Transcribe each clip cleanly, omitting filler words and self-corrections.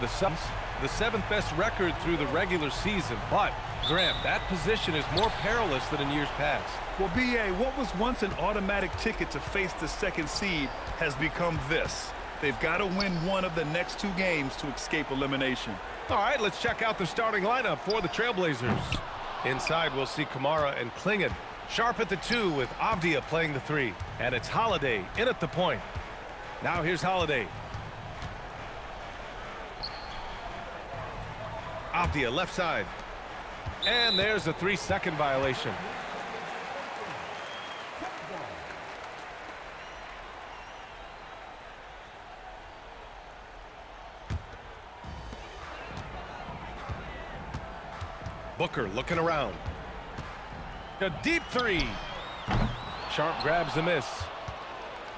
The Suns, the 7th best record through the regular season, but Grant, that position is more perilous than in years past. Well, B.A., what was once an automatic ticket to face the 2nd seed has become this. They've got to win one of the next 2 games to escape elimination. All right, let's check out the starting lineup for the Trailblazers. Inside, we'll see Kamara and Klingon. Sharp at the 2 with Avdia playing the 3. And it's Holiday in at the point. Now here's Holiday. Avdia left side. And there's a 3-second violation. Booker looking around. A deep 3. Sharp grabs the miss.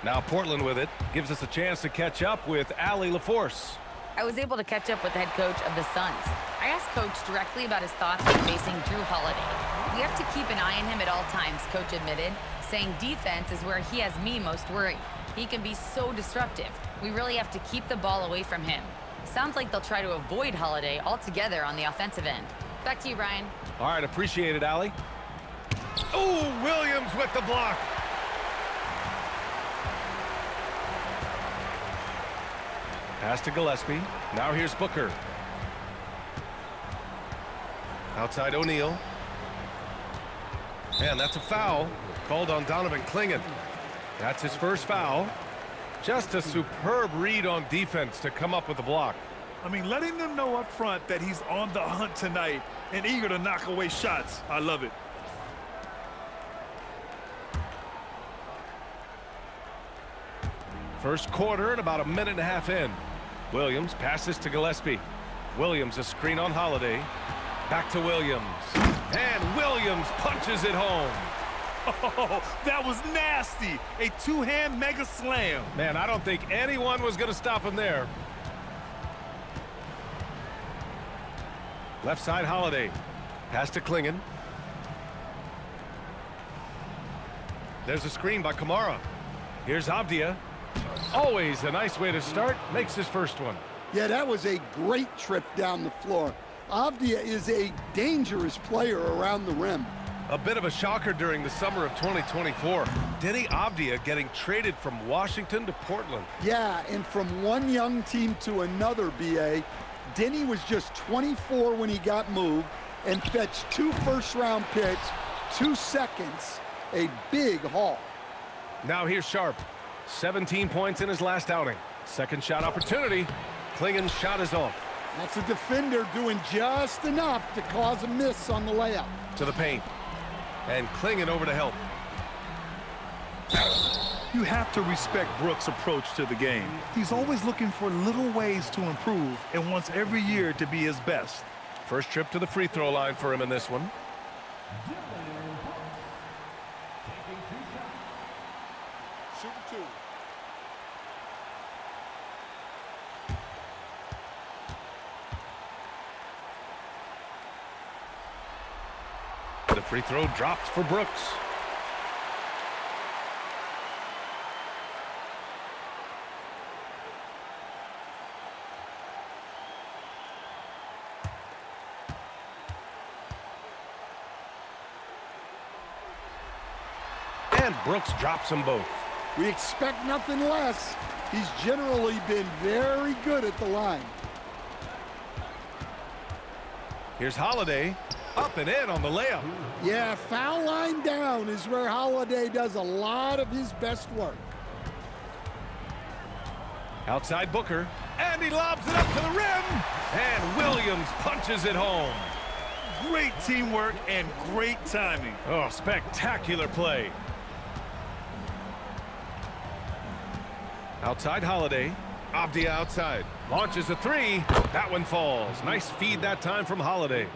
Now Portland with it. Gives us a chance to catch up with Allie LaForce. I was able to catch up with the head coach of the Suns. I asked Coach directly about his thoughts on facing Drew Holiday. We have to keep an eye on him at all times, Coach admitted, saying defense is where he has me most worried. He can be so disruptive. We really have to keep the ball away from him. Sounds like they'll try to avoid Holiday altogether on the offensive end. Back to you, Brian. All right, appreciate it, Allie. Oh, Williams with the block. Pass to Gillespie. Now here's Booker. Outside O'Neal. And that's a foul called on Donovan Klingon. That's his first foul. Just a superb read on defense to come up with the block. I mean, letting them know up front that he's on the hunt tonight and eager to knock away shots. I love it. First quarter and about a minute and a half in. Williams passes to Gillespie. Williams a screen on Holiday. Back to Williams. And Williams punches it home. Oh, that was nasty. A 2-hand mega slam. Man, I don't think anyone was going to stop him there. Left side Holiday. Pass to Klingon. There's a screen by Kamara. Here's Avdia. Always a nice way to start. Makes his first one. Yeah, that was a great trip down the floor. Avdia is a dangerous player around the rim. A bit of a shocker during the summer of 2024. Denny Avdia getting traded from Washington to Portland. Yeah, and from one young team to another, B.A., Denny was just 24 when he got moved and fetched 2 first-round picks, 2 seconds, a big haul. Now here's Sharp. 17 points in his last outing. Second shot opportunity. Klingon's shot is off. That's a defender doing just enough to cause a miss on the layup. To the paint. And Klingon over to help. You have to respect Brooks' approach to the game. He's always looking for little ways to improve and wants every year to be his best. First trip to the free throw line for him in this one. The free throw dropped for Brooks. And Brooks drops them both. We expect nothing less. He's generally been very good at the line. Here's Holiday. Up and in on the layup. Yeah, foul line down is where Holiday does a lot of his best work. Outside Booker. And he lobs it up to the rim. And Williams punches it home. Great teamwork and great timing. Oh, spectacular play. Outside Holiday. Avdia outside. Launches a 3. That one falls. Nice feed that time from Holiday.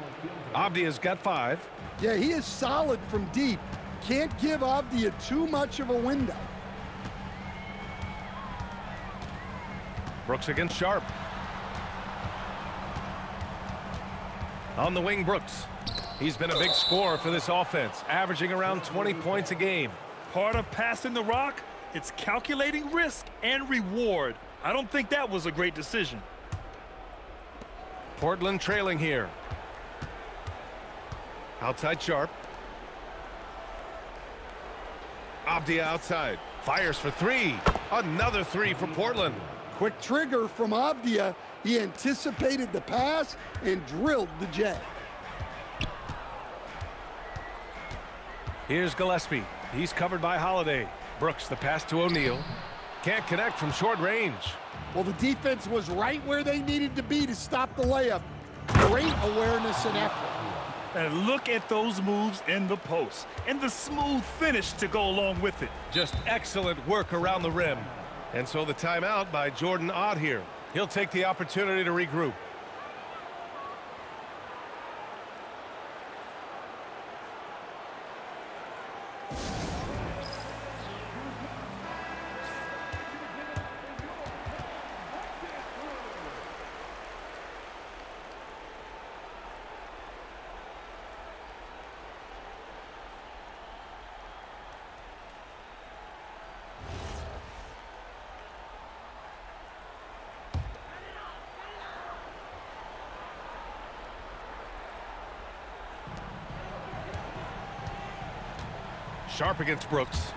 Avdia's got 5. Yeah, he is solid from deep. Can't give Avdia too much of a window. Brooks against Sharp. On the wing, Brooks. He's been a big scorer for this offense, averaging around 20 points a game. Part of passing the rock, it's calculating risk and reward. I don't think that was a great decision. Portland trailing here. Outside Sharp. Avdia outside. Fires for three. Another three for Portland. Quick trigger from Avdia. He anticipated the pass and drilled the J. Here's Gillespie. He's covered by Holiday. Brooks, the pass to O'Neal. Can't connect from short range. Well, the defense was right where they needed to be to stop the layup. Great awareness and effort. And look at those moves in the post and the smooth finish to go along with it. Just excellent work around the rim. And so the timeout by Jordan Ott here. He'll take the opportunity to regroup. Sharp against Brooks.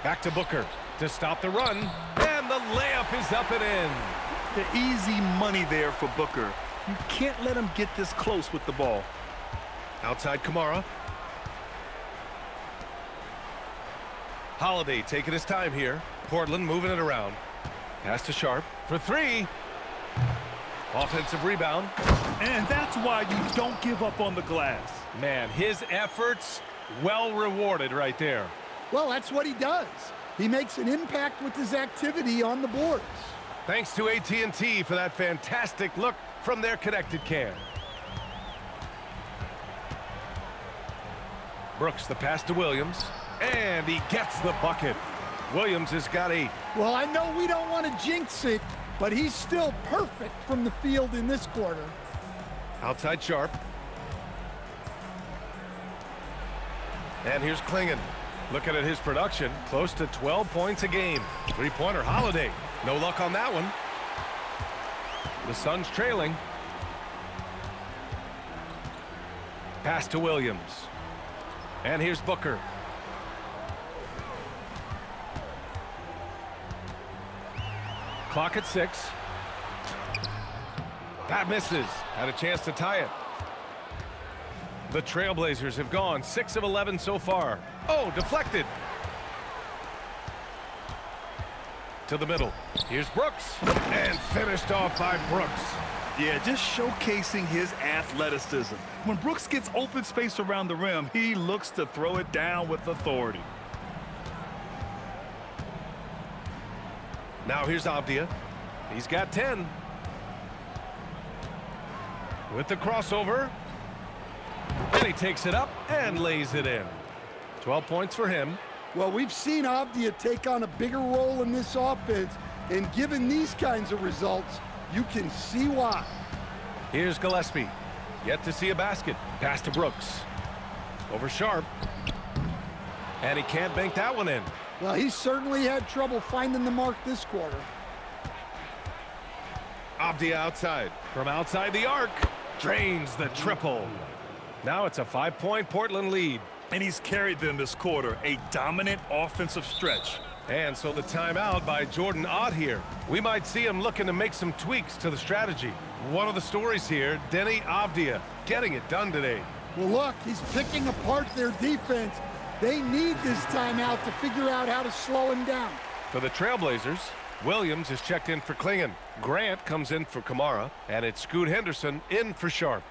Back to Booker to stop the run. And the layup is up and in. The easy money there for Booker. You can't let him get this close with the ball. Outside Kamara. Holiday taking his time here. Portland moving it around. Pass to Sharp for three. Offensive rebound. And that's why you don't give up on the glass. Man, his efforts well rewarded right there. Well, that's what he does. He makes an impact with his activity on the boards. Thanks to AT&T for that fantastic look from their connected cam. Brooks, the pass to Williams. And he gets the bucket. Williams has got 8. Well, I know we don't want to jinx it, but he's still perfect from the field in this quarter. Outside Sharp. And here's Klingon. Looking at his production, close to 12 points a game. Three-pointer Holiday. No luck on that one. The Suns trailing. Pass to Williams. And here's Booker. Clock at 6. That misses. Had a chance to tie it. The Trailblazers have gone 6 of 11 so far. Oh, deflected. To the middle. Here's Brooks. And finished off by Brooks. Yeah, just showcasing his athleticism. When Brooks gets open space around the rim, he looks to throw it down with authority. Now here's Avdia. He's got 10. With the crossover. And he takes it up and lays it in. 12 points for him. Well, we've seen Avdia take on a bigger role in this offense, and given these kinds of results, you can see why. Here's Gillespie. Yet to see a basket. Pass to Brooks. Over Sharp. And he can't bank that one in. Well, he certainly had trouble finding the mark this quarter. Avdia outside. From outside the arc. Drains the triple. Now it's a 5-point Portland lead. And he's carried them this quarter, a dominant offensive stretch. And so the timeout by Jordan Ott here. We might see him looking to make some tweaks to the strategy. One of the stories here, Denny Avdia, getting it done today. Well, look, he's picking apart their defense. They need this timeout to figure out how to slow him down. For the Trailblazers, Williams is checked in for Klingon. Grant comes in for Kamara, and it's Scoot Henderson in for Sharp.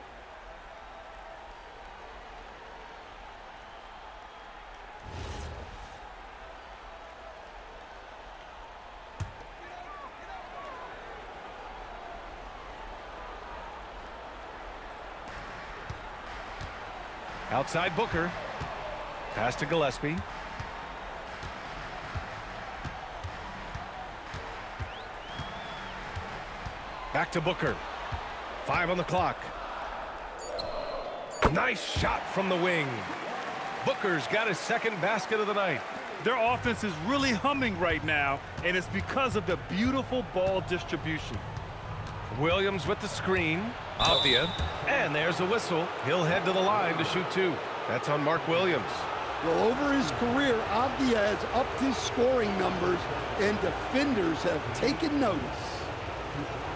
Outside Booker. Pass to Gillespie. Back to Booker. 5 on the clock. Nice shot from the wing. Booker's got his second basket of the night. Their offense is really humming right now, and it's because of the beautiful ball distribution. Williams with the screen. Avdia. And there's a whistle. He'll head to the line to shoot 2. That's on Mark Williams. Well, over his career, Avdia has upped his scoring numbers, and defenders have taken notice.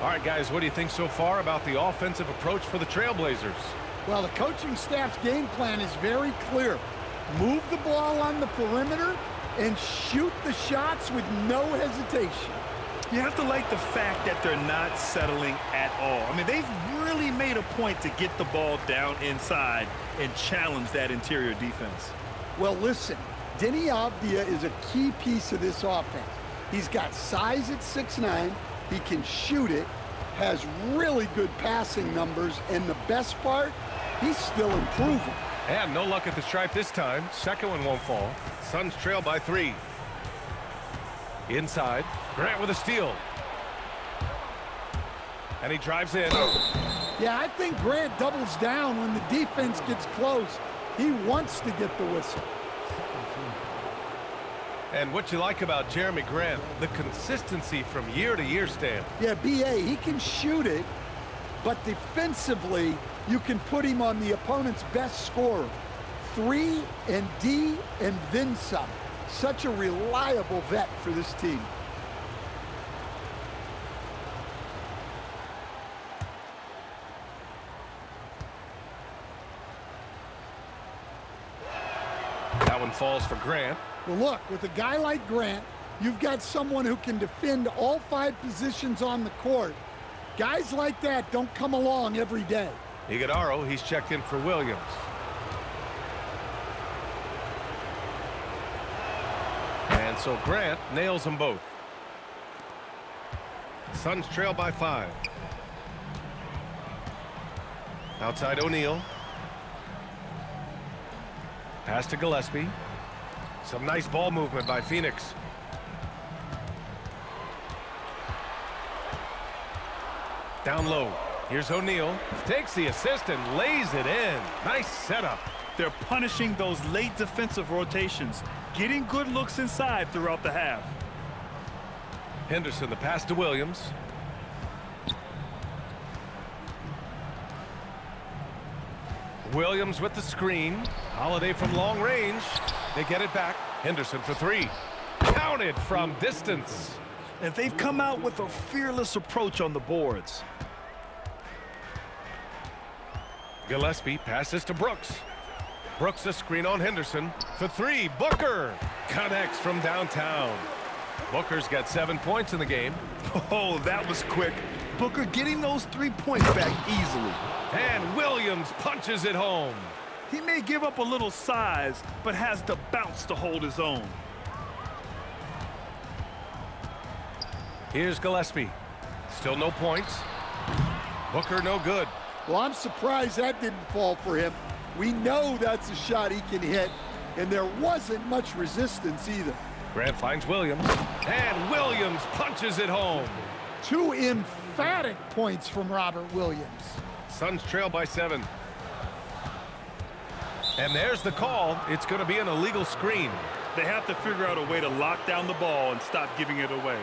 All right, guys, what do you think so far about the offensive approach for the Trailblazers? Well, the coaching staff's game plan is very clear. Move the ball on the perimeter and shoot the shots with no hesitation. You have to like the fact that they're not settling at all. I mean, they've really made a point to get the ball down inside and challenge that interior defense. Well, listen, Denny Avdia is a key piece of this offense. He's got size at 6'9", he can shoot it, has really good passing numbers, and the best part, he's still improving. And no luck at the stripe this time. Second one won't fall. Suns trail by 3. Inside, Grant with a steal. And he drives in. Yeah, I think Grant doubles down when the defense gets close. He wants to get the whistle. And what you like about Jeremy Grant, the consistency from year to year, Stan. Yeah, B.A., he can shoot it, but defensively, you can put him on the opponent's best scorer. 3 and D and then some. Such a reliable vet for this team. That one falls for Grant. Well, look, with a guy like Grant, you've got someone who can defend all 5 positions on the court. Guys like that don't come along every day. Iguodaro, he's checked in for Williams. And so Grant nails them both. Suns trail by 5. Outside O'Neal. Pass to Gillespie. Some nice ball movement by Phoenix. Down low. Here's O'Neal. Takes the assist and lays it in. Nice setup. They're punishing those late defensive rotations, getting good looks inside throughout the half. Henderson, the pass to Williams. Williams with the screen. Holiday from long range. They get it back. Henderson for 3. Counted from distance. And they've come out with a fearless approach on the boards. Gillespie passes to Brooks. Brooks a screen on Henderson for 3. Booker connects from downtown. Booker's got 7 points in the game. Oh, that was quick. Booker getting those 3 points back easily. And Williams punches it home. He may give up a little size, but has the bounce to hold his own. Here's Gillespie. Still no points. Booker no good. Well, I'm surprised that didn't fall for him. We know that's a shot he can hit, and there wasn't much resistance either. Grant finds Williams, and Williams punches it home. 2 emphatic points from Robert Williams. Suns trail by 7. And there's the call. It's going to be an illegal screen. They have to figure out a way to lock down the ball and stop giving it away.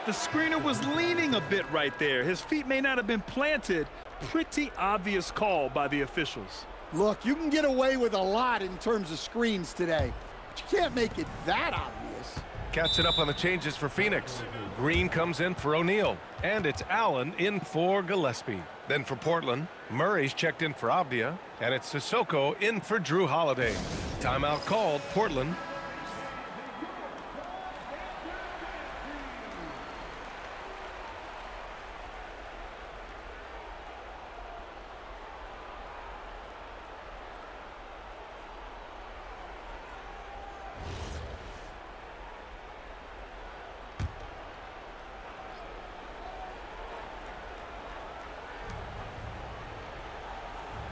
The screener was leaning a bit right there. His feet may not have been planted. Pretty obvious call by the officials. Look, you can get away with a lot in terms of screens today, but you can't make it that obvious. Catching up on the changes for Phoenix. Green comes in for O'Neal, and it's Allen in for Gillespie. Then for Portland, Murray's checked in for Avdia, and it's Sissoko in for Drew Holiday. Timeout called, Portland.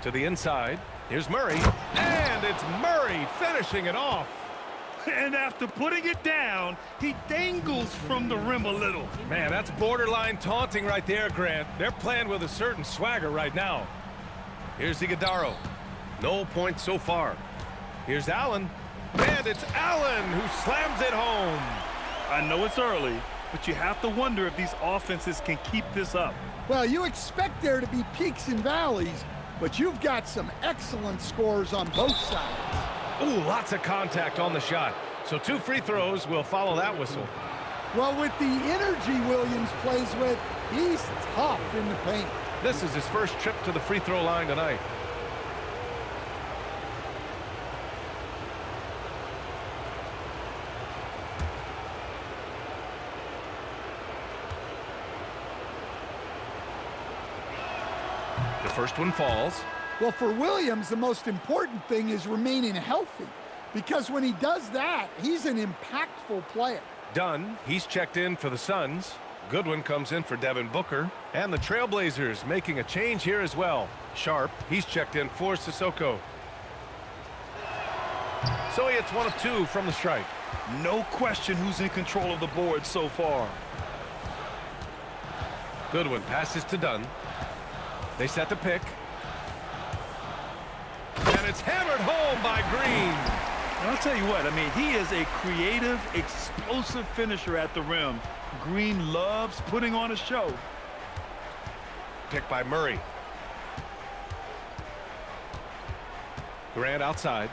To the inside. Here's Murray. And it's Murray finishing it off. And after putting it down, he dangles from the rim a little. Man, that's borderline taunting right there, Grant. They're playing with a certain swagger right now. Here's Iguodaro. No points so far. Here's Allen. And it's Allen who slams it home. I know it's early, but you have to wonder if these offenses can keep this up. Well, you expect there to be peaks and valleys, but you've got some excellent scores on both sides. Ooh, lots of contact on the shot. So 2 free throws will follow that whistle. Well, with the energy Williams plays with, he's tough in the paint. This is his first trip to the free throw line tonight. The first one falls. Well, for Williams, the most important thing is remaining healthy, because when he does that, he's an impactful player. Dunn, he's checked in for the Suns. Goodwin comes in for Devin Booker. And the Trailblazers making a change here as well. Sharp, he's checked in for Sissoko. So he hits 1 of 2 from the stripe. No question who's in control of the board so far. Goodwin passes to Dunn. They set the pick. And it's hammered home by Green. And I'll tell you what, I mean, he is a creative, explosive finisher at the rim. Green loves putting on a show. Pick by Murray. Grant outside.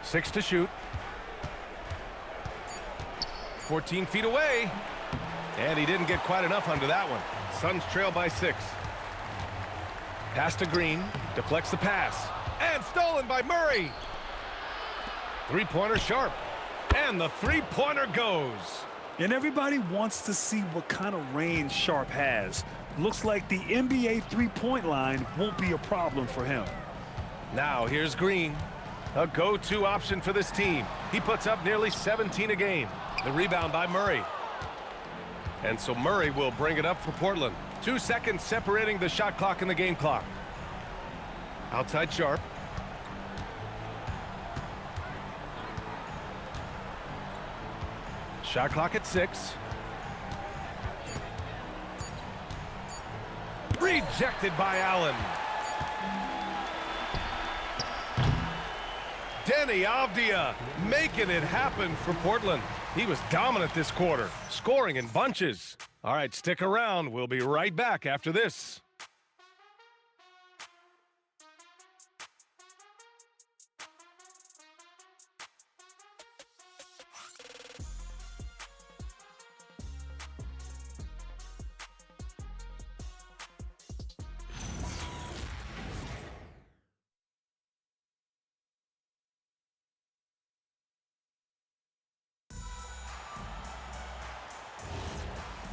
6 to shoot. 14 feet away. And he didn't get quite enough under that one. Suns trail by 6. Pass to Green. Deflects the pass. And stolen by Murray. Three-pointer Sharp. And the three-pointer goes. And everybody wants to see what kind of range Sharp has. Looks like the NBA three-point line won't be a problem for him. Now here's Green. A go-to option for this team. He puts up nearly 17 a game. The rebound by Murray. And so Murray will bring it up for Portland. 2 seconds separating the shot clock and the game clock. Outside Sharp. Shot clock at 6. Rejected by Allen. Denny Avdia making it happen for Portland. He was dominant this quarter, scoring in bunches. All right, stick around. We'll be right back after this.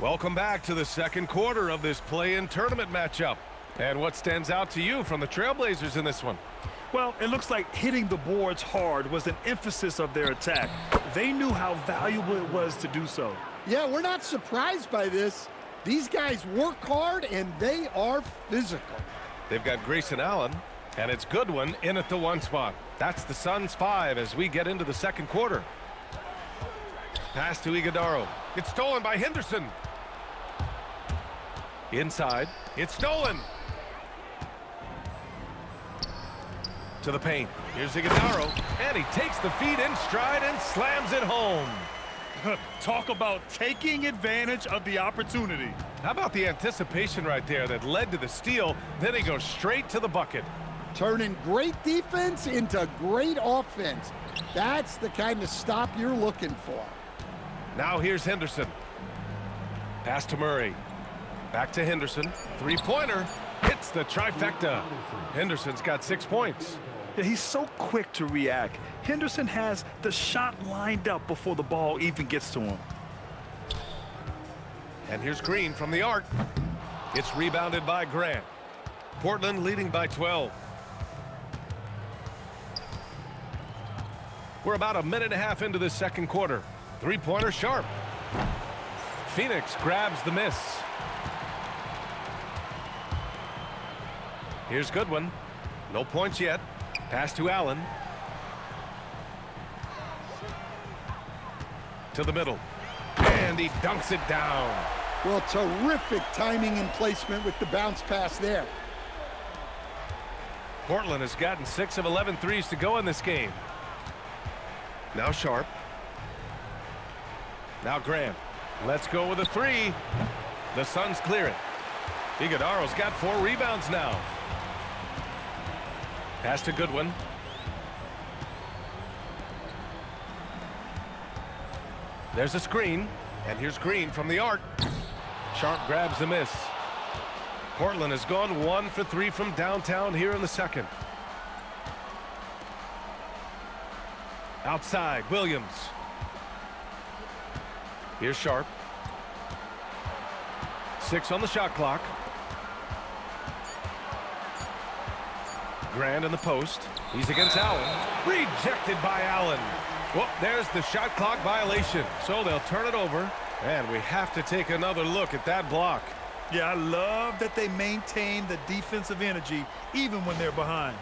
Welcome back to the second quarter of this play-in tournament matchup. And what stands out to you from the Trailblazers in this one? Well, it looks like hitting the boards hard was an emphasis of their attack. They knew how valuable it was to do so. Yeah, we're not surprised by this. These guys work hard, and they are physical. They've got Grayson Allen, and it's Goodwin in at the 1 spot. That's the Suns' 5 as we get into the second quarter. Pass to Iguodaro. It's stolen by Henderson. Inside, it's stolen. To the paint. Here's Iguodaro, and he takes the feed in stride and slams it home. Talk about taking advantage of the opportunity. How about the anticipation right there that led to the steal? Then he goes straight to the bucket. Turning great defense into great offense. That's the kind of stop you're looking for. Now here's Henderson. Pass to Murray. Back to Henderson. Three-pointer. Hits the trifecta. Henderson's got 6 points. Yeah, he's so quick to react. Henderson has the shot lined up before the ball even gets to him. And here's Green from the arc. It's rebounded by Grant. Portland leading by 12. We're about a minute and a half into the second quarter. Three-pointer Sharp. Phoenix grabs the miss. Here's Goodwin. No points yet. Pass to Allen. To the middle. And he dunks it down. Well, terrific timing and placement with the bounce pass there. Portland has gotten 6 of 11 threes to go in this game. Now Sharp. Now Grant. Let's go with a 3. The Suns clear it. Iguodaro's got 4 rebounds now. Pass to Goodwin. There's a screen, and here's Green from the arc. Sharp grabs the miss. Portland has gone 1 for 3 from downtown here in the second. Outside, Williams. Here's Sharp. 6 on the shot clock. Grant in the post. He's against Allen. Rejected by Allen. Well, there's the shot clock violation. So they'll turn it over. And we have to take another look at that block. Yeah, I love that they maintain the defensive energy even when they're behind.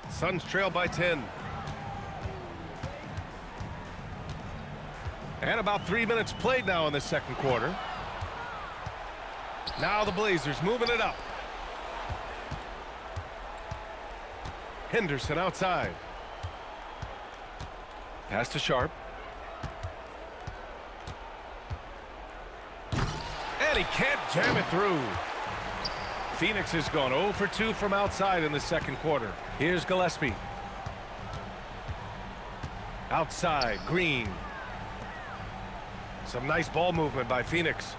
Suns trail by 10. And about 3 minutes played now in the second quarter. Now the Blazers moving it up. Henderson outside. Pass to Sharp. And he can't jam it through. Phoenix has gone 0 for 2 from outside in the second quarter. Here's Gillespie. Outside, Green. Some nice ball movement by Phoenix.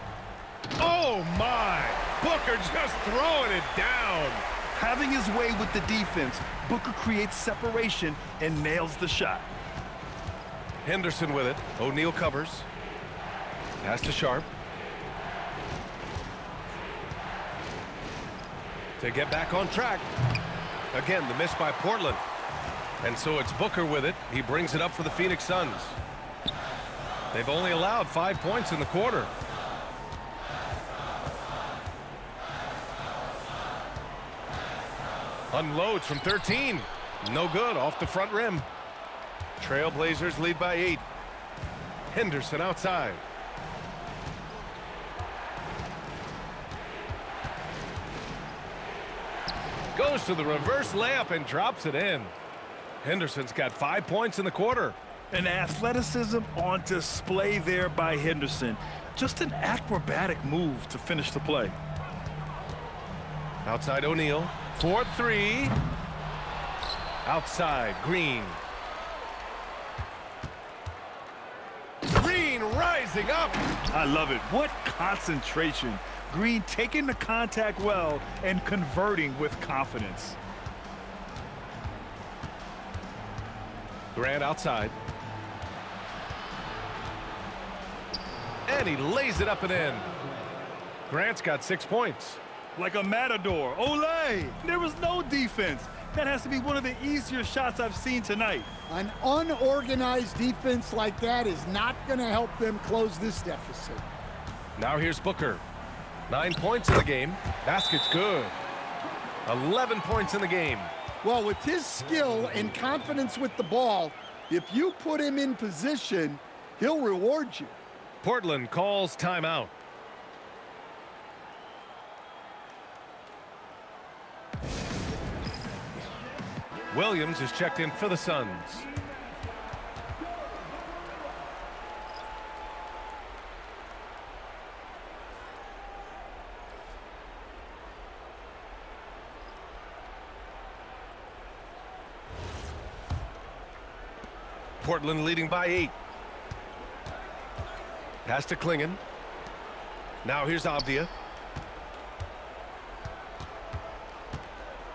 Oh, my! Booker just throwing it down. Having his way with the defense, Booker creates separation and nails the shot. Henderson with it. O'Neal covers. Pass to Sharp. To get back on track. Again, the miss by Portland. And so it's Booker with it. He brings it up for the Phoenix Suns. They've only allowed 5 points in the quarter. Unloads from 13. No good, off the front rim. Trailblazers lead by 8. Henderson outside. Goes to the reverse layup and drops it in. Henderson's got 5 points in the quarter. An athleticism on display there by Henderson. Just an acrobatic move to finish the play. Outside O'Neal. 4-3. Outside Green. Green rising up. I love it. What concentration. Green taking the contact well and converting with confidence. Grant outside. And he lays it up and in. Grant's got 6 points. Like a matador. Olay! There was no defense. That has to be one of the easier shots I've seen tonight. An unorganized defense like that is not going to help them close this deficit. Now here's Booker. 9 points in the game. Basket's good. 11 points in the game. Well, with his skill and confidence with the ball, if you put him in position, he'll reward you. Portland calls timeout. Williams is checked in for the Suns. Portland leading by 8. Pass to Klingon. Now here's Avdia.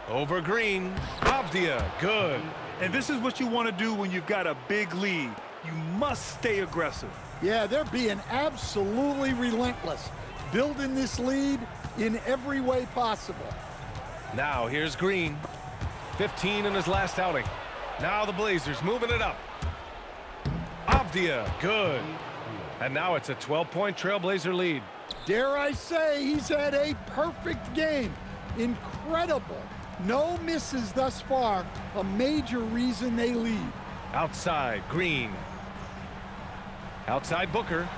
Over Green. Avdia, good. And this is what you want to do when you've got a big lead. You must stay aggressive. Yeah, they're being absolutely relentless, building this lead in every way possible. Now here's Green. 15 in his last outing. Now the Blazers moving it up. Avdia, good. And now it's a 12-point Trailblazer lead. Dare I say he's had a perfect game. Incredible. No misses thus far. A major reason they lead. Outside, Green. Outside Booker.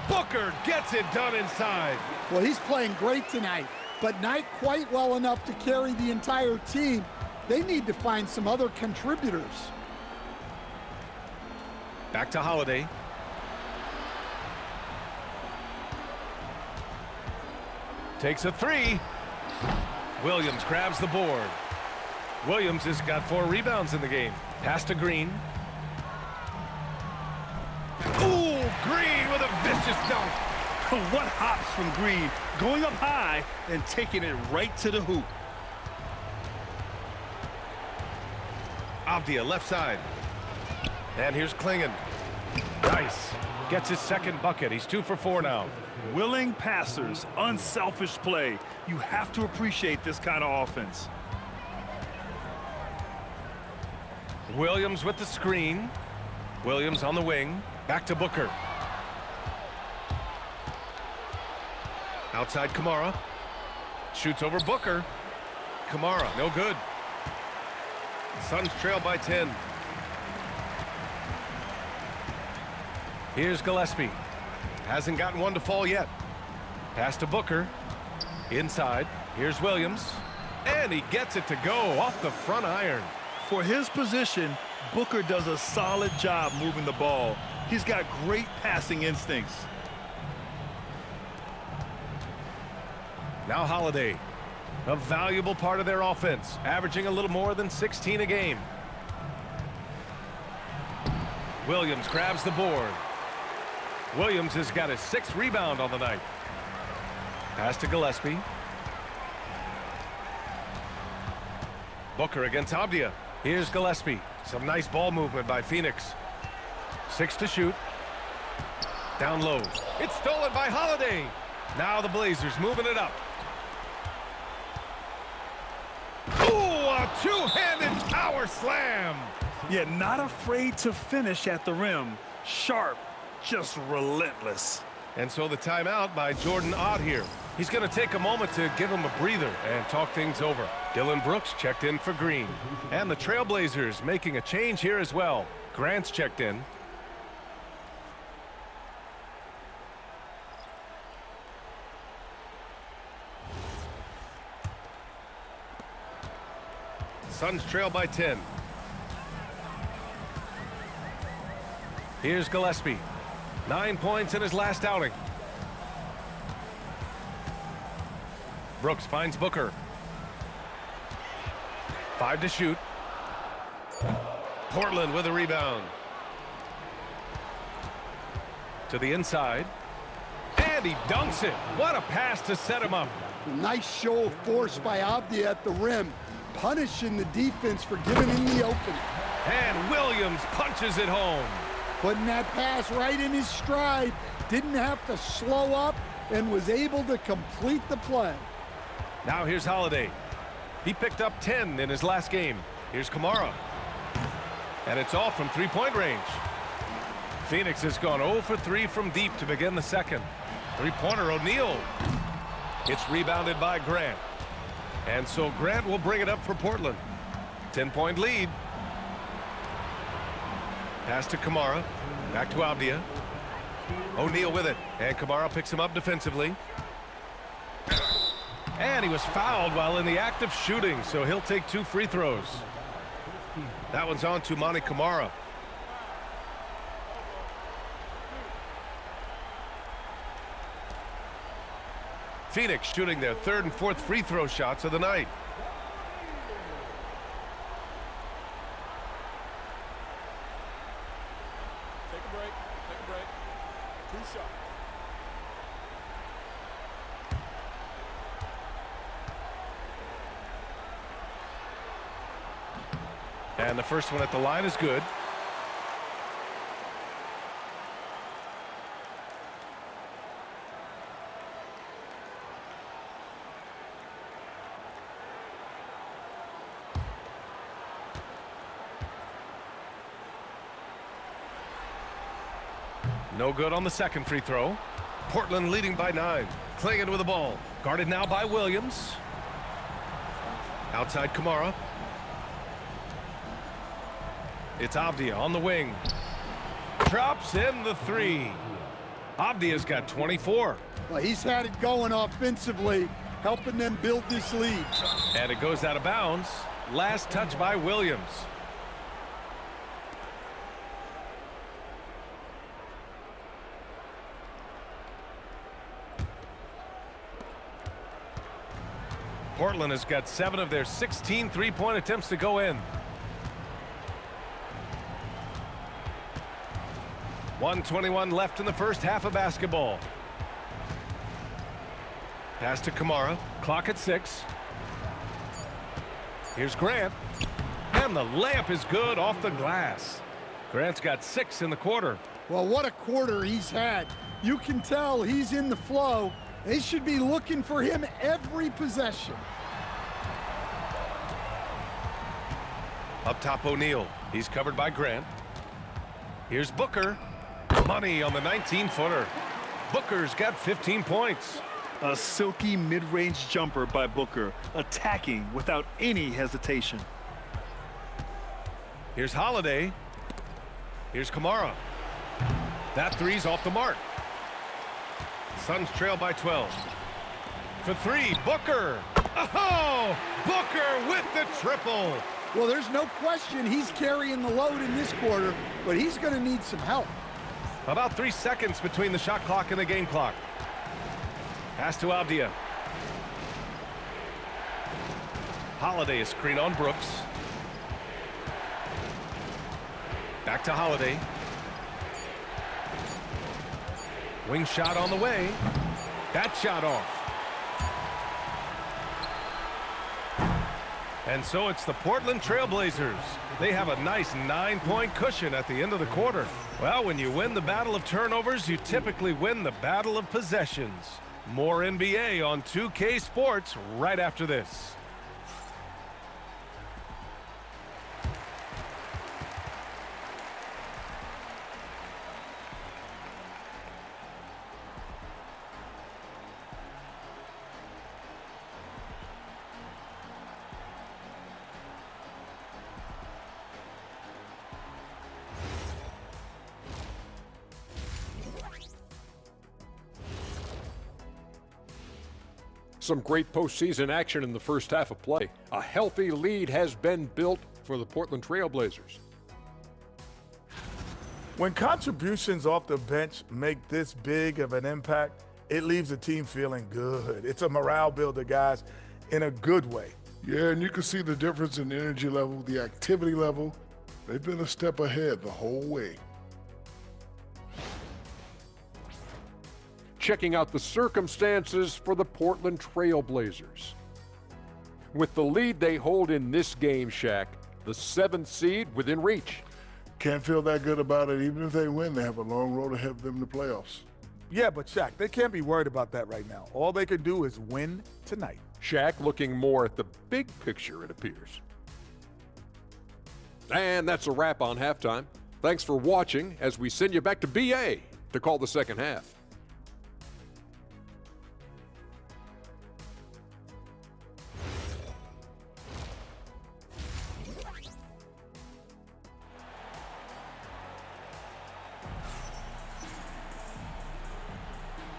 Booker gets it done inside. Well, he's playing great tonight, but not quite well enough to carry the entire team. They need to find some other contributors. Back to Holiday. Takes a three. Williams grabs the board. Williams has got 4 rebounds in the game. Pass to Green. Ooh, Green with a vicious dunk. What hops from Green, going up high and taking it right to the hoop. Avdia left side. And here's Klingon. Nice. Gets his second bucket. He's 2 for 4 now. Willing passers, unselfish play. You have to appreciate this kind of offense. Williams with the screen. Williams on the wing. Back to Booker. Outside Kamara. Shoots over Booker. Kamara, no good. Suns trail by 10. Here's Gillespie. Hasn't gotten one to fall yet. Pass to Booker. Inside. Here's Williams. And he gets it to go off the front iron. For his position, Booker does a solid job moving the ball. He's got great passing instincts. Now Holiday, a valuable part of their offense, averaging a little more than 16 a game. Williams grabs the board. Williams has got his 6th rebound on the night. Pass to Gillespie. Booker against Avdia. Here's Gillespie. Some nice ball movement by Phoenix. 6 to shoot. Down low. It's stolen by Holiday. Now the Blazers moving it up. Ooh, a two-handed power slam. Yet not afraid to finish at the rim. Sharp, just relentless. And so the timeout by Jordan Ott here. He's going to take a moment to give him a breather and talk things over. Dylan Brooks checked in for Green. And the Trailblazers making a change here as well. Grant's checked in. Suns trail by 10. Here's Gillespie. 9 points in his last outing. Brooks finds Booker. 5 to shoot. Portland with a rebound. To the inside. And he dunks it. What a pass to set him up. A nice show of force by Avdia at the rim, punishing the defense for giving him the opening. And Williams punches it home. Putting that pass right in his stride, didn't have to slow up, and was able to complete the play. Now here's Holiday. He picked up 10 in his last game. Here's Kamara. And it's all from three-point range. Phoenix has gone 0 for 3 from deep to begin the second. Three-pointer O'Neal. It's rebounded by Grant. And so Grant will bring it up for Portland. 10-point lead. Pass to Kamara. Back to Avdia. O'Neal with it. And Kamara picks him up defensively. And he was fouled while in the act of shooting, so he'll take 2 free throws. That one's on to Monty Kamara. Phoenix shooting their 3rd and 4th free throw shots of the night. Take a break. Take a break. 2 shots. And the first one at the line is good. No good on the second free throw. Portland leading by 9. Klingon with the ball. Guarded now by Williams. Outside Kamara. It's Avdia on the wing. Drops in the three. Avdia's got 24. Well, he's had it going offensively, helping them build this lead. And it goes out of bounds. Last touch by Williams. Portland has got 7 of their 16 three-point attempts to go in. 1:21 left in the first half of basketball. Pass to Kamara. Clock at 6. Here's Grant. And the layup is good off the glass. Grant's got 6 in the quarter. Well, what a quarter he's had. You can tell he's in the flow. They should be looking for him every possession. Up top, O'Neal. He's covered by Grant. Here's Booker. Money on the 19-footer. Booker's got 15 points. A silky mid-range jumper by Booker, attacking without any hesitation. Here's Holiday. Here's Kamara. That three's off the mark. Suns trail by 12. For 3, Booker. Oh, Booker with the triple. Well, there's no question he's carrying the load in this quarter, but he's going to need some help. About 3 seconds between the shot clock and the game clock. Pass to Avdia. Holiday, a screen on Brooks. Back to Holiday. Wing shot on the way. That shot off. And so it's the Portland Trail Blazers. They have a nice 9-point cushion at the end of the quarter. Well, when you win the battle of turnovers, you typically win the battle of possessions. More NBA on 2K Sports right after this. Some great postseason action in the first half of play. A healthy lead has been built for the Portland Trail Blazers. When contributions off the bench make this big of an impact, it leaves the team feeling good. It's a morale builder, guys, in a good way. Yeah, and you can see the difference in energy level, the activity level. They've been a step ahead the whole way. Checking out the circumstances for the Portland Trail Blazers. With the lead they hold in this game, Shaq, the 7th seed within reach. Can't feel that good about it. Even if they win, they have a long road ahead of them in the playoffs. Yeah, but Shaq, they can't be worried about that right now. All they can do is win tonight. Shaq looking more at the big picture, it appears. And that's a wrap on halftime. Thanks for watching as we send you back to BA to call the second half.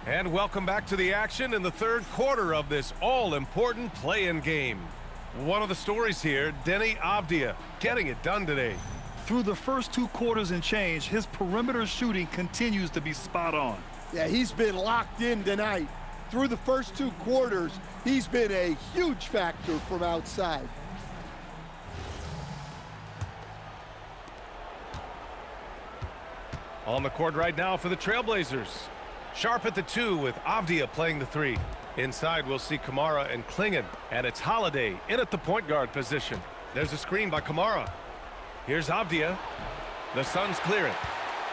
And welcome back to the action in the third quarter of this all-important play-in game. One of the stories here, Denny Avdia, getting it done today. Through the first 2 quarters and change, his perimeter shooting continues to be spot on. Yeah, he's been locked in tonight. Through the first 2 quarters, he's been a huge factor from outside. On the court right now for the Trailblazers. Sharp at the 2 with Avdia playing the 3. Inside we'll see Kamara and Klingon, and it's Holiday in at the point guard position. There's a screen by Kamara. Here's Avdia. The Suns clear it.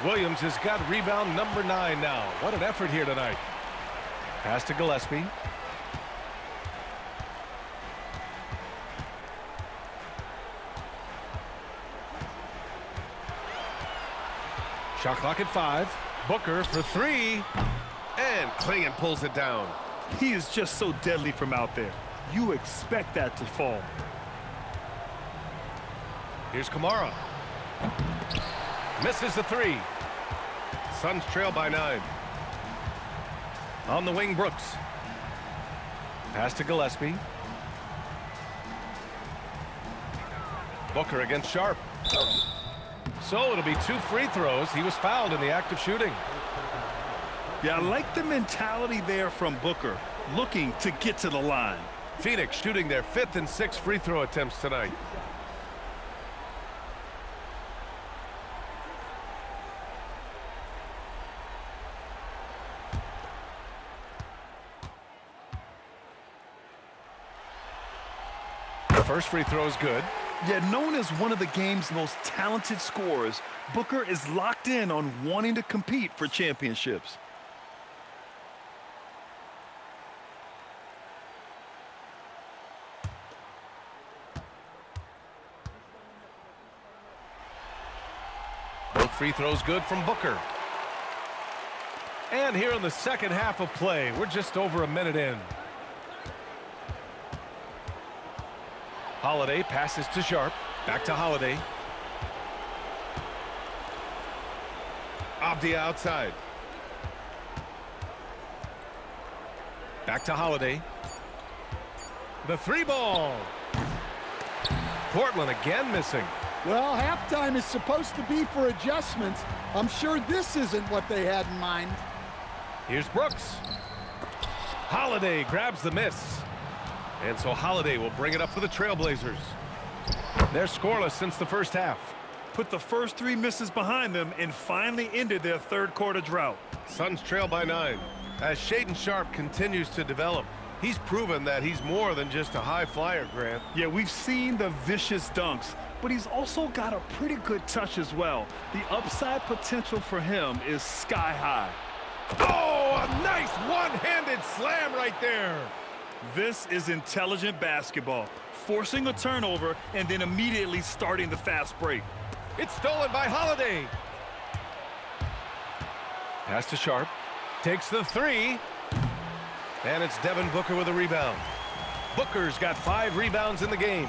Williams has got rebound number 9 now. What an effort here tonight. Pass to Gillespie. Shot clock at 5. Booker for 3. And Klingon pulls it down. He is just so deadly from out there. You expect that to fall. Here's Kamara. Misses the three. Suns trail by 9. On the wing, Brooks. Pass to Gillespie. Booker against Sharp. So it'll be 2 free throws. He was fouled in the act of shooting. Yeah, I like the mentality there from Booker, looking to get to the line. Phoenix shooting their 5th and 6th free throw attempts tonight. The first free throw is good. Yet known as one of the game's most talented scorers, Booker is locked in on wanting to compete for championships. Both free throws good from Booker. And here in the second half of play, we're just over a minute in. Holiday passes to Sharp. Back to Holiday. Avdia outside. Back to Holiday. The 3 ball. Portland again missing. Well, halftime is supposed to be for adjustments. I'm sure this isn't what they had in mind. Here's Brooks. Holiday grabs the miss. And so Holiday will bring it up for the Trailblazers. They're scoreless since the first half. Put the first 3 misses behind them and finally ended their third quarter drought. Suns trail by 9. As Shaedon Sharp continues to develop, he's proven that he's more than just a high flyer, Grant. Yeah, we've seen the vicious dunks, but he's also got a pretty good touch as well. The upside potential for him is sky high. Oh, a nice one-handed slam right there. This is intelligent basketball, forcing a turnover and then immediately starting the fast break. It's stolen by Holiday. Pass to Sharp. Takes the 3. And it's Devin Booker with a rebound. Booker's got 5 rebounds in the game.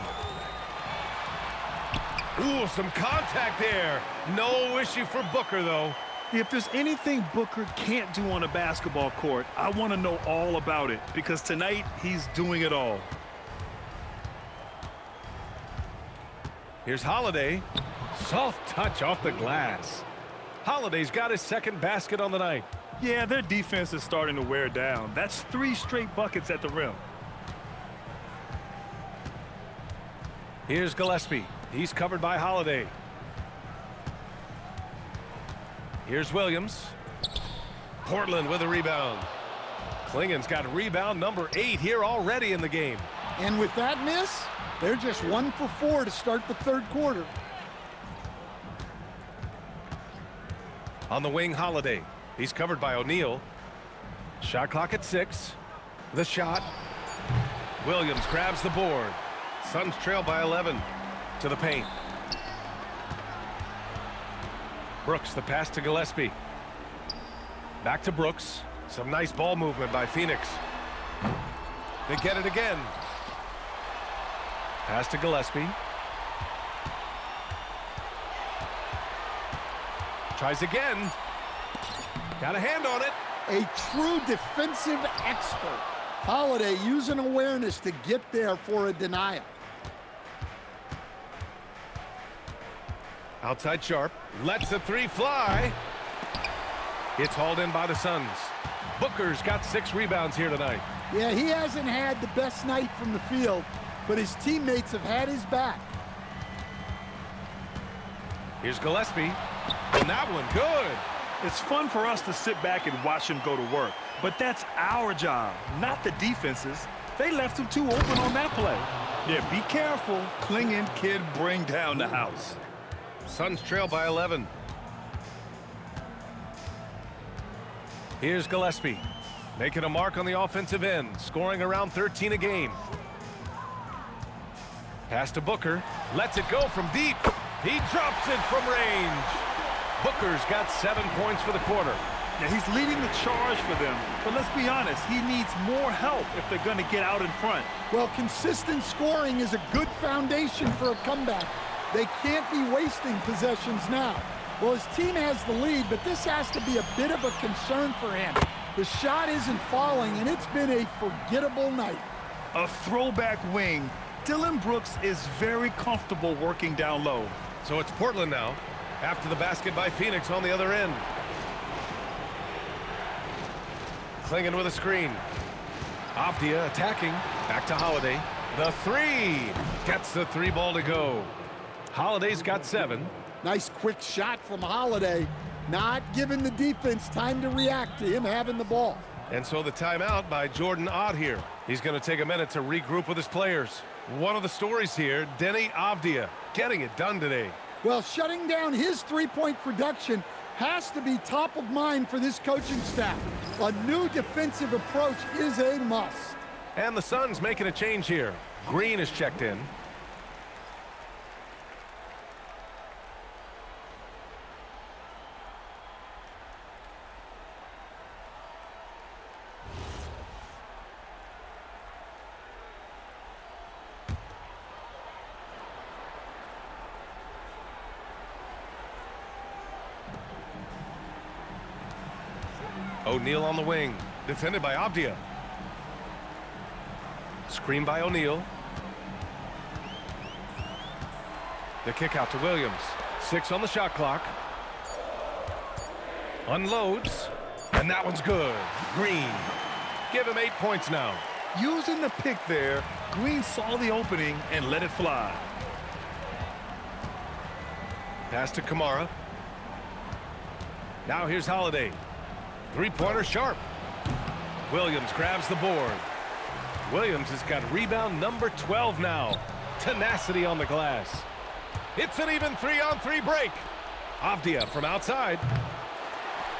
Ooh, some contact there. No issue for Booker, though. If there's anything Booker can't do on a basketball court, I want to know all about it, because tonight he's doing it all. Here's Holiday. Soft touch off the glass. Holiday's got his 2nd basket on the night. Yeah, their defense is starting to wear down. That's 3 straight buckets at the rim. Here's Gillespie. He's covered by Holiday. Here's Williams. Portland with a rebound. Klingen's got rebound number 8 here already in the game. And with that miss, they're just 1 for 4 to start the third quarter. On the wing, Holiday. He's covered by O'Neal. Shot clock at 6. The shot. Williams grabs the board. Suns trail by 11. To the paint. Brooks, the pass to Gillespie. Back to Brooks. Some nice ball movement by Phoenix. They get it again. Pass to Gillespie. Tries again. Got a hand on it. A true defensive expert. Holiday using awareness to get there for a denial. Outside Sharp. Lets the 3 fly. It's hauled in by the Suns. Booker's got 6 rebounds here tonight. Yeah, he hasn't had the best night from the field, but his teammates have had his back. Here's Gillespie. And that one good. It's fun for us to sit back and watch him go to work, but that's our job, not the defense's. They left him too open on that play. Yeah, be careful. Klingen kid bring down the house. Suns trail by 11. Here's Gillespie, making a mark on the offensive end, scoring around 13 a game. Pass to Booker, lets it go from deep. He drops it from range. Booker's got 7 points for the quarter. Now he's leading the charge for them, but let's be honest, he needs more help if they're going to get out in front. Well, consistent scoring is a good foundation for a comeback. They can't be wasting possessions now. Well, his team has the lead, but this has to be a bit of a concern for him. The shot isn't falling, and it's been a forgettable night. A throwback wing. Dillon Brooks is very comfortable working down low. So it's Portland now, after the basket by Phoenix on the other end. Klingen with a screen. Avdia attacking. Back to Holiday. The three. Gets the three ball to go. Holiday's got 7. Nice quick shot from Holiday. Not giving the defense time to react to him having the ball. And so the timeout by Jordan Ott here. He's going to take a minute to regroup with his players. One of the stories here, Denny Avdia, getting it done today. Well, shutting down his three-point production has to be top of mind for this coaching staff. A new defensive approach is a must. And the Suns making a change here. Green is checked in. O'Neal on the wing, defended by Avdia. Screen by O'Neal. The kick out to Williams. 6 on the shot clock. Unloads, and that one's good. Green. Give him 8 points now. Using the pick there, Green saw the opening and let it fly. Pass to Kamara. Now here's Holiday. Three-pointer sharp. Williams grabs the board. Williams has got rebound number 12 now. Tenacity on the glass. It's an even 3-on-3 break. Avdia from outside.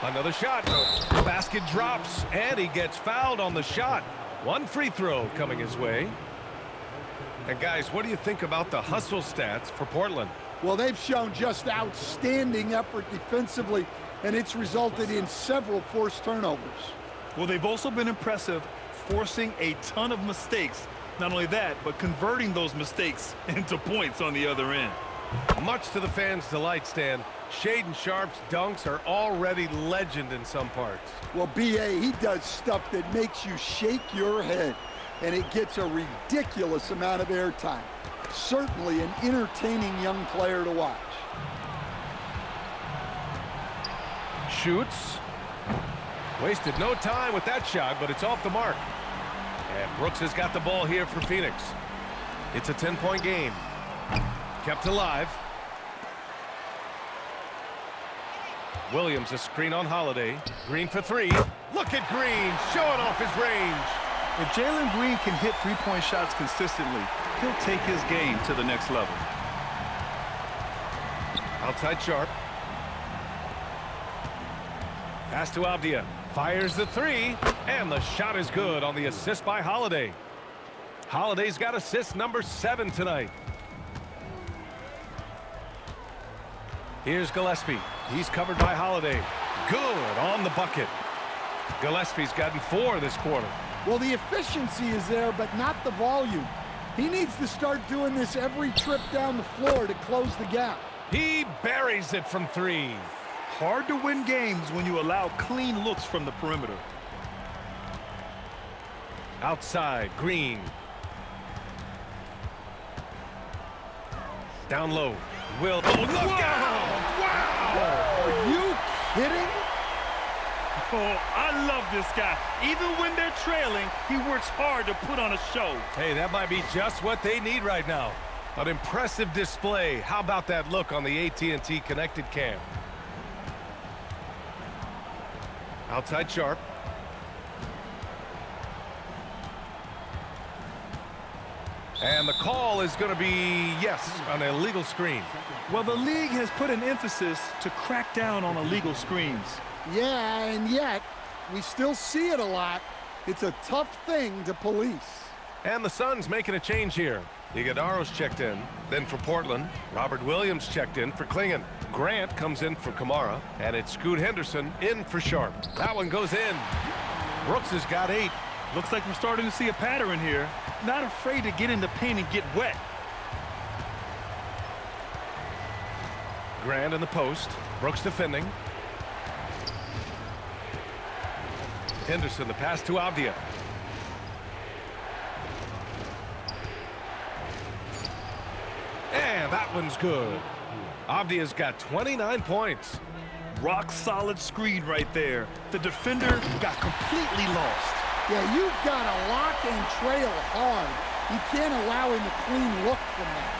Another shot. The basket drops, and he gets fouled on the shot. One free throw coming his way. And guys, what do you think about the hustle stats for Portland? Well, they've shown just outstanding effort defensively, and it's resulted in several forced turnovers. Well, they've also been impressive, forcing a ton of mistakes. Not only that, but converting those mistakes into points on the other end. Much to the fans' delight, Stan, Shaedon Sharpe's dunks are already legend in some parts. Well, B.A., he does stuff that makes you shake your head, and it gets a ridiculous amount of airtime. Certainly an entertaining young player to watch. Shoots. Wasted no time with that shot, but it's off the mark. And Brooks has got the ball here for Phoenix. It's a 10-point game. Kept alive. Williams a screen on Holiday. Green for 3. Look at Green showing off his range. If Jalen Green can hit three-point shots consistently, he'll take his game to the next level. Outside Sharpe. Pass to Avdia. Fires the 3, and the shot is good on the assist by Holiday. Holiday's got assist number 7 tonight. Here's Gillespie. He's covered by Holiday. Good on the bucket. Gillespie's gotten 4 this quarter. Well, the efficiency is there, but not the volume. He needs to start doing this every trip down the floor to close the gap. He buries it from 3. Hard to win games when you allow clean looks from the perimeter. Outside, Green. Down low. Will. Oh, look out! Wow! Are you kidding? Oh, I love this guy. Even when they're trailing, he works hard to put on a show. Hey, that might be just what they need right now. An impressive display. How about that look on the AT&T connected cam? Outside Sharpe. And the call is going to be, yes, an illegal screen. Well, the league has put an emphasis to crack down on illegal screens. Yeah, and yet, we still see it a lot. It's a tough thing to police. And the Suns making a change here. Iguodala's checked in. Then for Portland, Robert Williams checked in for Klingen. Grant comes in for Kamara. And it's Scoot Henderson in for Sharpe. That one goes in. Brooks has got 8. Looks like we're starting to see a pattern here. Not afraid to get in the paint and get wet. Grant in the post. Brooks defending. Henderson, the pass to Avdia. And that one's good. Avdia's got 29 points. Rock solid screen right there. The defender got completely lost. Yeah, you've got to lock and trail hard. You can't allow him a clean look from that.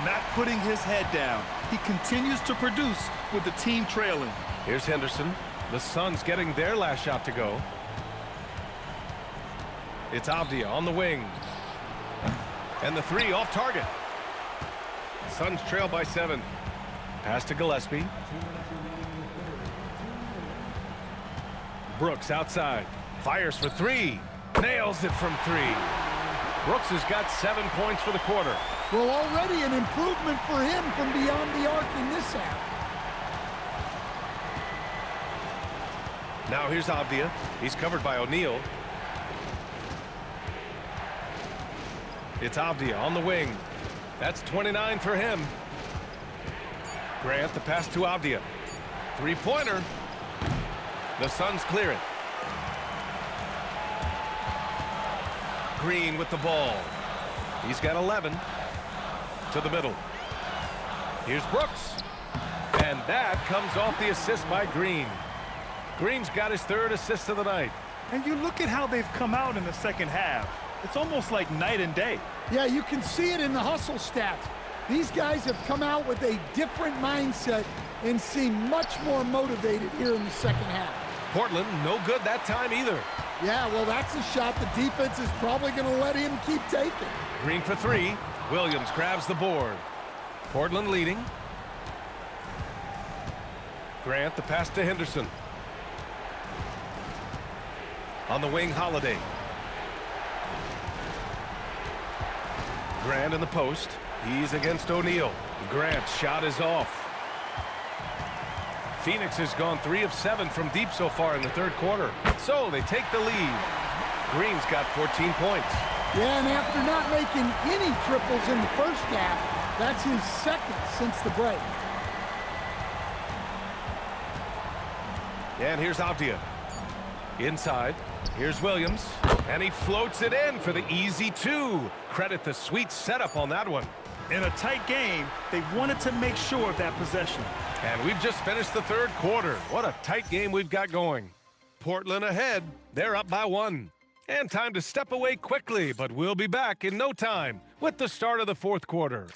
Not putting his head down. He continues to produce with the team trailing. Here's Henderson. The Suns getting their last shot to go. It's Avdia on the wing. And the three off target. Suns trail by 7. Pass to Gillespie. Brooks outside. Fires for 3. Nails it from 3. Brooks has got 7 points for the quarter. Well, already an improvement for him from beyond the arc in this half. Now here's Avdia. He's covered by O'Neal. It's Avdia on the wing. That's 29 for him. Grant, the pass to Avdia. Three-pointer. The Suns clear it. Green with the ball. He's got 11. To the middle. Here's Brooks. And that comes off the assist by Green. Green's got his 3rd assist of the night. And you look at how they've come out in the second half. It's almost like night and day. Yeah, you can see it in the hustle stats. These guys have come out with a different mindset and seem much more motivated here in the second half. Portland, no good that time either. Yeah, well, that's a shot the defense is probably going to let him keep taking. Green for 3. Williams grabs the board. Portland leading. Grant, the pass to Henderson. On the wing, Holiday. Grant in the post. He's against O'Neal. Grant's shot is off. Phoenix has gone 3 of 7 from deep so far in the 3rd quarter. So they take the lead. Green's got 14 points. Yeah, and after not making any triples in the first half, that's his 2nd since the break. And here's Avdia. Inside. Here's Williams. And he floats it in for the easy 2. Credit the sweet setup on that one. In a tight game, they wanted to make sure of that possession. And we've just finished the 3rd quarter. What a tight game we've got going. Portland ahead. They're up by 1. And time to step away quickly, but we'll be back in no time with the start of the 4th quarter.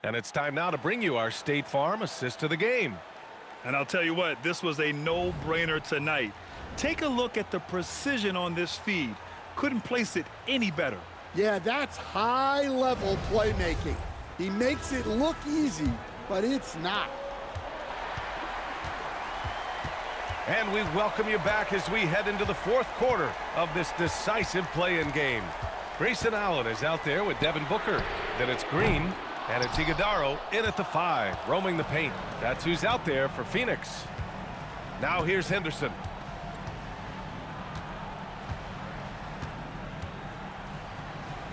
And it's time now to bring you our State Farm assist of the game. And I'll tell you what, this was a no-brainer tonight. Take a look at the precision on this feed. Couldn't place it any better. Yeah, that's high-level playmaking. He makes it look easy, but it's not. And we welcome you back as we head into the 4th quarter of this decisive play-in game. Grayson Allen is out there with Devin Booker. Then it's Green. And it's Iguodaro in at the 5, roaming the paint. That's who's out there for Phoenix. Now here's Henderson.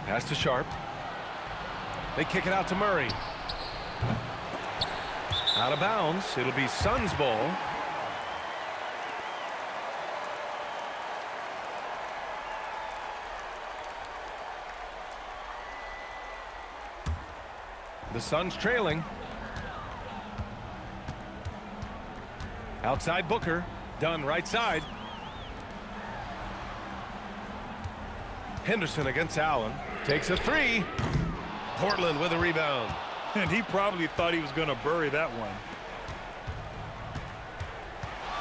Pass to Sharp. They kick it out to Murray. Out of bounds. It'll be Suns ball. The Suns trailing. Outside Booker. Dunn right side. Henderson against Allen. Takes a 3. Portland with a rebound. And he probably thought he was going to bury that one.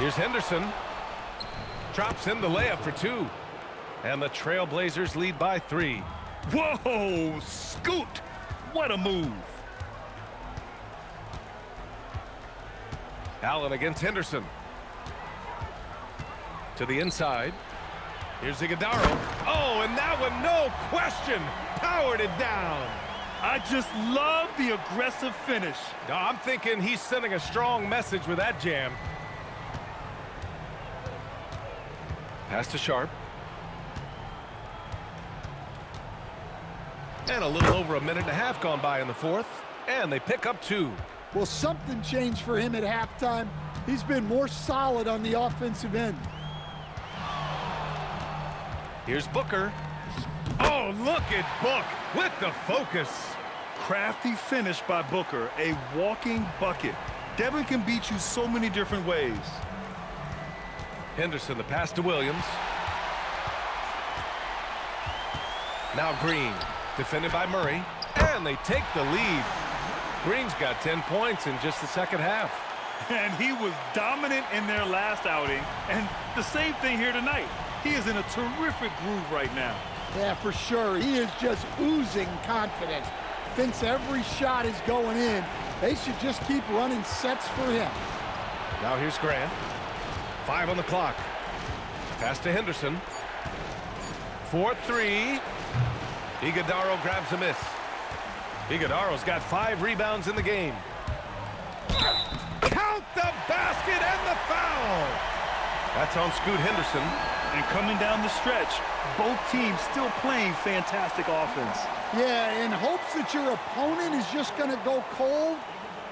Here's Henderson. Drops in the layup for 2. And the Trailblazers lead by 3. Whoa, Scoot! What a move. Allen against Henderson. To the inside. Here's Iguodala. Oh, and that one, no question, powered it down. I just love the aggressive finish. I'm thinking he's sending a strong message with that jam. Pass to Sharp. And a little over a minute and a half gone by in the fourth. And they pick up 2. Well, something changed for him at halftime. He's been more solid on the offensive end. Here's Booker. Oh, look at Book with the focus. Crafty finish by Booker, a walking bucket. Devin can beat you so many different ways. Henderson, the pass to Williams. Now Green, defended by Murray, and they take the lead. Green's got 10 points in just the second half. And he was dominant in their last outing, and the same thing here tonight. He is in a terrific groove right now. Yeah, for sure. He is just oozing confidence. Thinks every shot is going in. They should just keep running sets for him. Now here's Grant. 5 on the clock. Pass to Henderson. 4-3. Iguodala grabs a miss. Iguodala's got 5 rebounds in the game. Count the basket and the foul. That's on Scoot Henderson. And coming down the stretch, both teams still playing fantastic offense. Yeah, in hopes that your opponent is just going to go cold.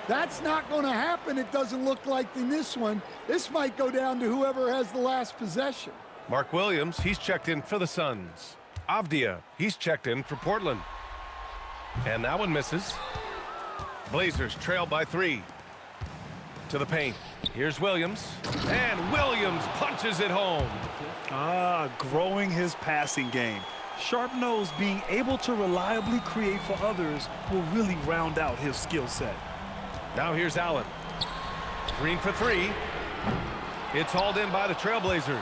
That's not going to happen, it doesn't look like in this one. This might go down to whoever has the last possession. Mark Williams, he's checked in for the Suns. Avdia, he's checked in for Portland. And that one misses. Blazers trail by 3. To the paint. Here's Williams. And Williams punches it home. Growing his passing game. Sharp knows being able to reliably create for others will really round out his skill set. Now here's Allen. Green for 3. It's hauled in by the Trailblazers.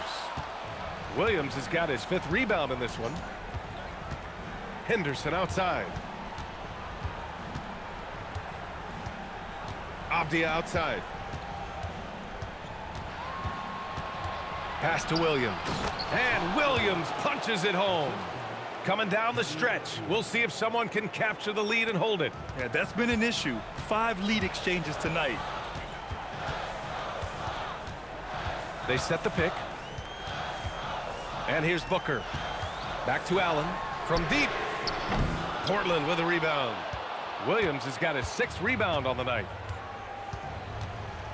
Williams has got his 5th rebound in this one. Henderson outside. Avdia outside. Pass to Williams. And Williams punches it home. Coming down the stretch. We'll see if someone can capture the lead and hold it. Yeah, that's been an issue. 5 lead exchanges tonight. They set the pick. And here's Booker. Back to Allen. From deep. Portland with a rebound. Williams has got his 6th rebound on the night.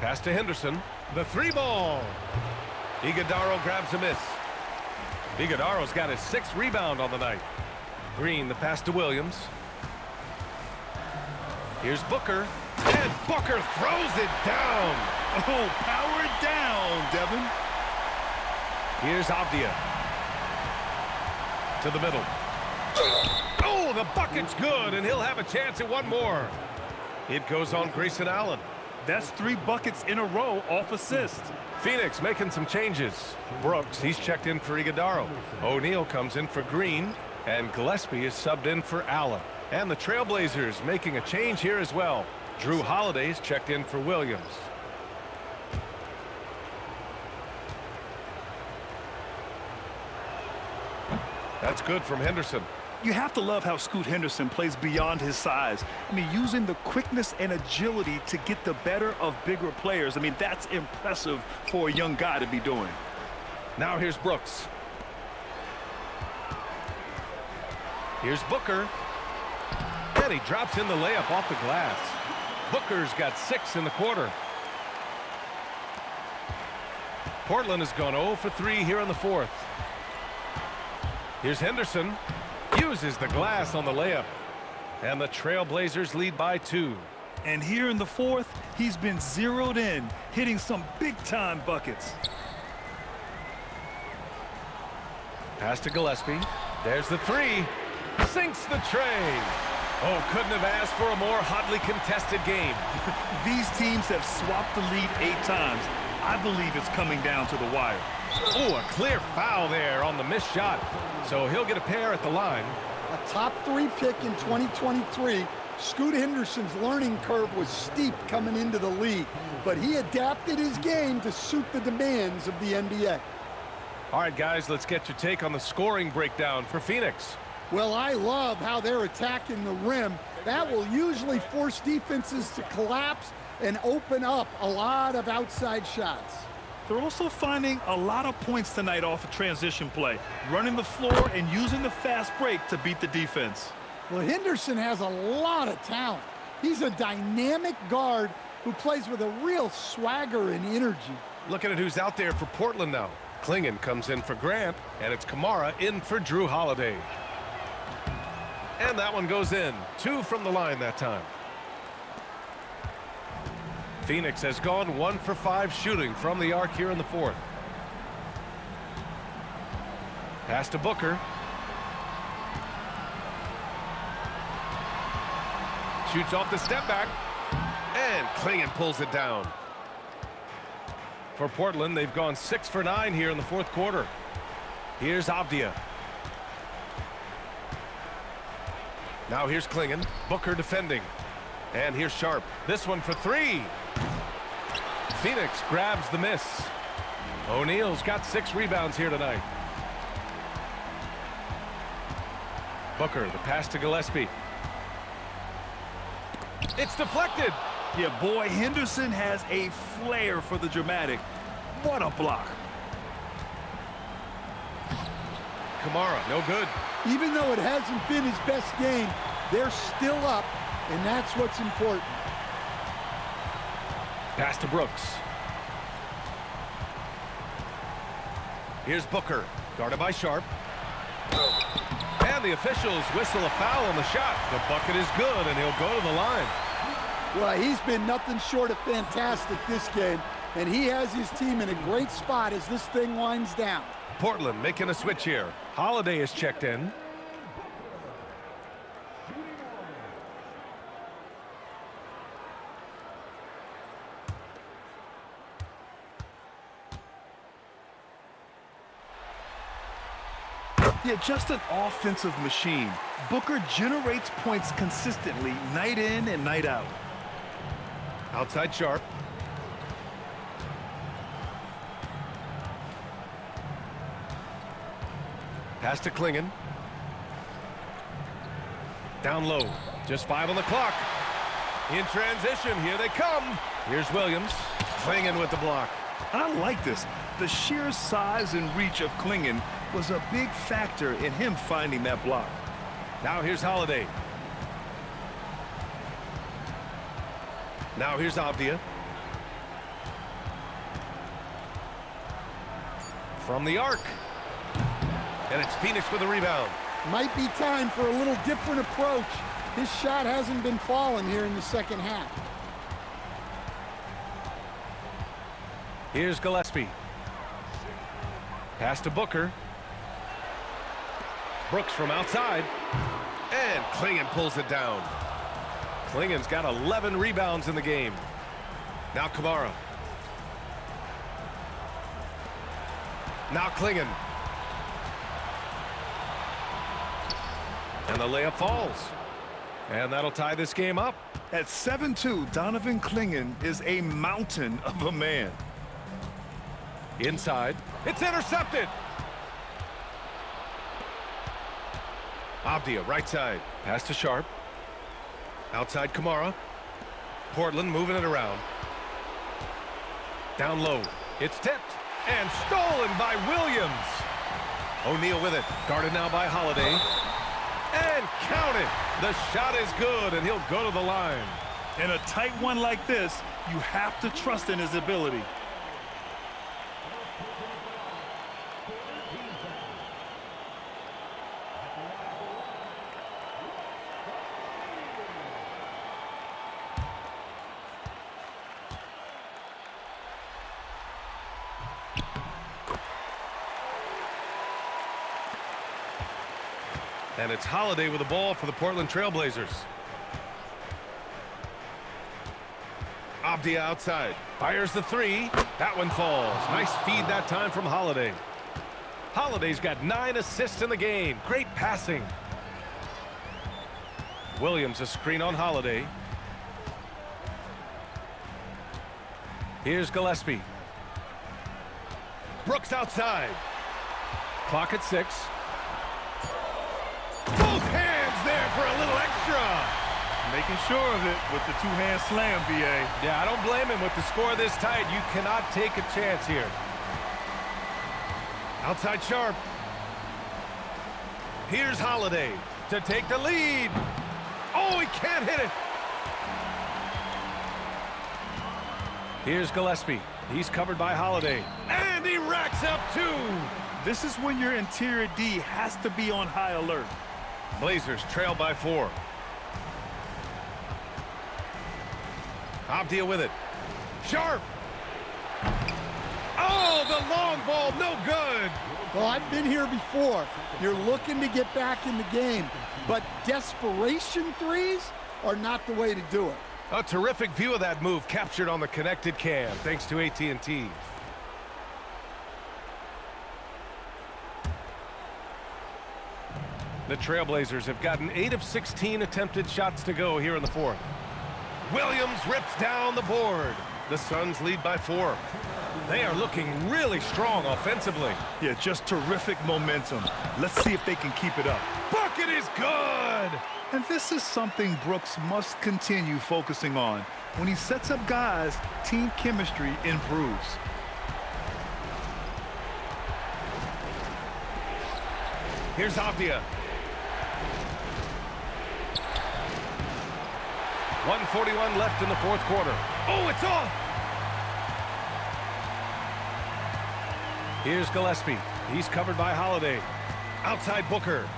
Pass to Henderson. The 3-ball. Iguodala grabs a miss. Iguodala's got his 6th rebound on the night. Green, the pass to Williams. Here's Booker. And Booker throws it down. Oh, power down, Devin. Here's Avdia. To the middle. Oh, the bucket's good, and he'll have a chance at one more. It goes on Grayson Allen. That's 3 buckets in a row off assist. Phoenix making some changes. Brooks, he's checked in for Iguodala. O'Neal comes in for Green, and Gillespie is subbed in for Allen. And the Trailblazers making a change here as well. Drew Holiday's checked in for Williams. That's good from Henderson. You have to love how Scoot Henderson plays beyond his size. I mean, using the quickness and agility to get the better of bigger players. I mean, that's impressive for a young guy to be doing. Now here's Brooks. Here's Booker. And he drops in the layup off the glass. Booker's got 6 in the quarter. Portland has gone 0 for 3 here in the fourth. Here's Henderson. Uses the glass on the layup. And the Trailblazers lead by 2. And here in the fourth, he's been zeroed in, hitting some big-time buckets. Pass to Gillespie. There's the 3. Sinks the tray. Oh, couldn't have asked for a more hotly contested game. These teams have swapped the lead 8 times. I believe it's coming down to the wire. Oh, a clear foul there on the missed shot. So he'll get a pair at the line. A top 3 pick in 2023, Scoot Henderson's learning curve was steep coming into the league, but he adapted his game to suit the demands of the NBA. All right, guys, let's get your take on the scoring breakdown for Phoenix. Well, I love how they're attacking the rim. That will usually force defenses to collapse and open up a lot of outside shots. They're also finding a lot of points tonight off of transition play, running the floor and using the fast break to beat the defense. Well, Henderson has a lot of talent. He's a dynamic guard who plays with a real swagger and energy. Looking at who's out there for Portland now. Klingon comes in for Grant, and it's Kamara in for Drew Holiday. And that one goes in. 2 from the line that time. Phoenix has gone 1 for 5 shooting from the arc here in the 4th. Pass to Booker. Shoots off the step back. And Klingon pulls it down. For Portland, they've gone 6 for 9 here in the 4th quarter. Here's Avdia. Now here's Klingon. Booker defending. And here's Sharp. This one for 3. Phoenix grabs the miss. O'Neal's got 6 rebounds here tonight. Booker, the pass to Gillespie. It's deflected. Yeah, boy, Henderson has a flair for the dramatic. What a block. Kamara, no good. Even though it hasn't been his best game, they're still up, and that's what's important. Pass to Brooks. Here's Booker, guarded by Sharp. And the officials whistle a foul on the shot. The bucket is good, and he'll go to the line. Well, he's been nothing short of fantastic this game, and he has his team in a great spot as this thing winds down. Portland making a switch here. Holiday is checked in. Yeah, just an offensive machine. Booker generates points consistently, night in and night out. Outside Sharp. Pass to Klingon. Down low. Just 5 on the clock. In transition, here they come. Here's Williams. Klingon with the block. I like this. The sheer size and reach of Klingon was a big factor in him finding that block. Now here's Holiday. Now here's Avdia. From the arc. And it's Phoenix with a rebound. Might be time for a little different approach. His shot hasn't been falling here in the second half. Here's Gillespie. Pass to Booker. Brooks from outside. And Klingon pulls it down. Klingon's got 11 rebounds in the game. Now Kamara. Now Klingon. And the layup falls. And that'll tie this game up. At 7'2", Donovan Klingon is a mountain of a man. Inside. It's intercepted. Avdia, right side. Pass to Sharp. Outside Kamara. Portland moving it around. Down low. It's tipped. And stolen by Williams. O'Neal with it. Guarded now by Holiday. And count it. The shot is good, and he'll go to the line. In a tight one like this, you have to trust in his ability. And it's Holiday with the ball for the Portland Trailblazers. Avdia outside. Fires the 3. That one falls. Nice feed that time from Holiday. Holiday's got 9 assists in the game. Great passing. Williams a screen on Holiday. Here's Gillespie. Brooks outside. Clock at 6. Both hands there for a little extra. Making sure of it with the two-hand slam, B.A. Yeah, I don't blame him with the score this tight. You cannot take a chance here. Outside Sharp. Here's Holiday to take the lead. Oh, he can't hit it. Here's Gillespie. He's covered by Holiday. And he racks up 2. This is when your interior D has to be on high alert. Blazers trail by 4. Avdia with it. Sharp. Oh, the long ball, no good. Well, I've been here before. You're looking to get back in the game, but desperation threes are not the way to do it. A terrific view of that move captured on the connected cam, thanks to AT&T. The Trailblazers have gotten 8 of 16 attempted shots to go here in the 4th. Williams rips down the board. The Suns lead by 4. They are looking really strong offensively. Yeah, just terrific momentum. Let's see if they can keep it up. Bucket is good! And this is something Brooks must continue focusing on. When he sets up guys, team chemistry improves. Here's Avdia. 1:41 left in the 4th quarter. Oh, it's off! Here's Gillespie. He's covered by Holiday. Outside Booker.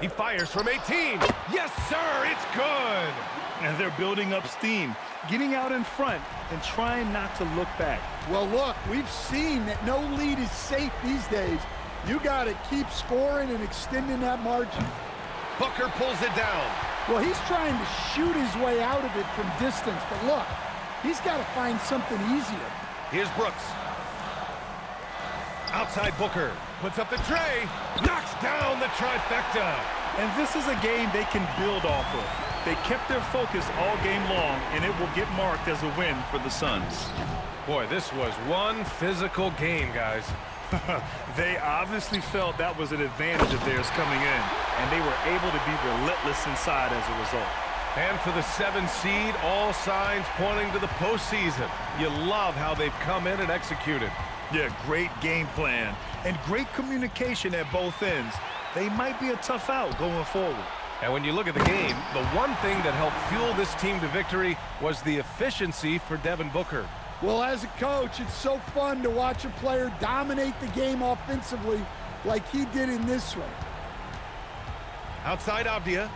He fires from 18. Yes, sir, it's good. And they're building up steam, getting out in front and trying not to look back. Well, look, we've seen that no lead is safe these days. You got to keep scoring and extending that margin. Booker pulls it down. Well, he's trying to shoot his way out of it from distance, but look, he's got to find something easier. Here's Brooks. Outside Booker. Puts up the tray. Knocks down the trifecta. And this is a game they can build off of. They kept their focus all game long, and it will get marked as a win for the Suns. Boy, this was one physical game, guys. They obviously felt that was an advantage of theirs coming in, and they were able to be relentless inside as a result. And for the 7th seed, all signs pointing to the postseason. You love how they've come in and executed. Yeah, great game plan and great communication at both ends. They might be a tough out going forward. And when you look at the game, the one thing that helped fuel this team to victory was the efficiency for Devin Booker. Well, as a coach, it's so fun to watch a player dominate the game offensively like he did in this one. Outside Avdia.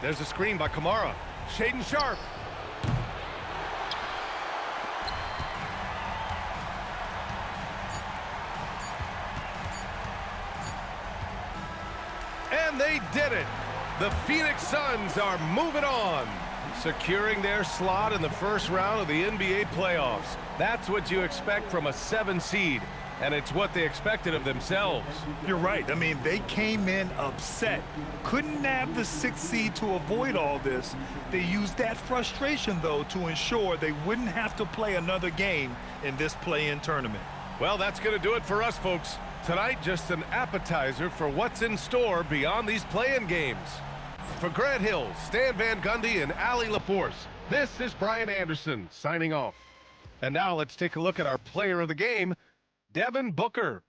There's a screen by Kamara. Shaedon Sharp. And they did it. The Phoenix Suns are moving on, securing their slot in the first round of the NBA playoffs. That's what you expect from a 7 seed, and it's what they expected of themselves. You're right. I mean, they came in upset. Couldn't nab the 6th seed to avoid all this. They used that frustration, though, to ensure they wouldn't have to play another game in this play-in tournament. Well, that's going to do it for us, folks. Tonight, just an appetizer for what's in store beyond these play-in games. For Grant Hill, Stan Van Gundy, and Allie LaForce, this is Brian Anderson signing off. And now let's take a look at our player of the game, Devin Booker.